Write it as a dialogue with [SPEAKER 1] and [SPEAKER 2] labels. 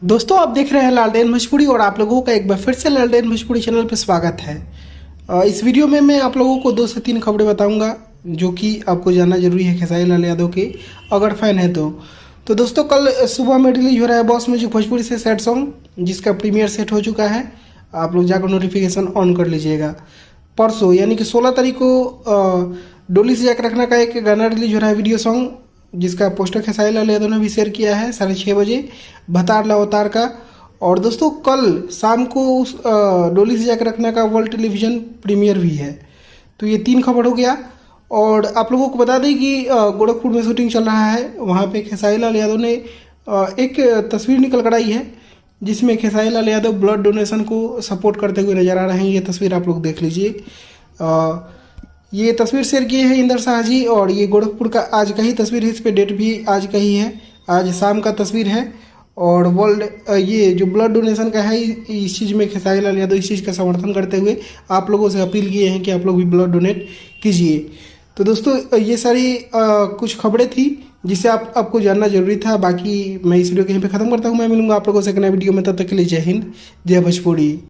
[SPEAKER 1] दोस्तों आप देख रहे हैं लालटेन भोजपुरी और आप लोगों का एक बार फिर से लालटेन भोजपुरी चैनल पर स्वागत है। इस वीडियो में मैं आप लोगों को 2 से 3 खबरें बताऊंगा जो कि आपको जानना जरूरी है खेसारी लाल यादव के अगर फैन है तो दोस्तों कल सुबह में रिलीज हो रहा है बॉस म्यूजिक भोजपुरी से सैड सॉन्ग जिसका प्रीमियर सेट हो चुका है। आप लोग जाकर नोटिफिकेशन ऑन कर लीजिएगा। परसों यानी कि 16 तारीख को डोली से जाकर रखना का एक गाना रिलीज हो रहा है वीडियो सॉन्ग जिसका पोस्टर खेसारी लाल यादव ने भी शेयर किया है 6:30 बजे भतार अवतार का। और दोस्तों कल शाम को उस डोली से जाकर रखना का वर्ल्ड टेलीविजन प्रीमियर भी है। तो ये 3 खबर हो गया। और आप लोगों को बता दें कि गोरखपुर में शूटिंग चल रहा है। वहाँ पे खेसारी लाल यादव ने एक तस्वीर निकल कर आई है जिसमें खेसारी लाल यादव ब्लड डोनेशन को सपोर्ट करते हुए नजर आ रहे हैं। ये तस्वीर आप लोग देख लीजिए। ये तस्वीर शेयर किए हैं इंदर शाह जी और ये गोरखपुर का आज का ही तस्वीर है। इस पे डेट भी आज का ही है, आज शाम का तस्वीर है। और वर्ल्ड ये जो ब्लड डोनेशन का है इस चीज़ में खेसारी लाल यादव इस चीज़ का समर्थन करते हुए आप लोगों से अपील किए हैं कि आप लोग भी ब्लड डोनेट कीजिए। तो दोस्तों ये सारी कुछ खबरें थी जिसे आपको जानना जरूरी था। बाकी मैं इस वीडियो को यहीं पे ख़त्म करता हूँ। मैं मिलूंगा आप लोगों से एक नए वीडियो में, तब तक के लिए जय हिंद जय भोजपुरी।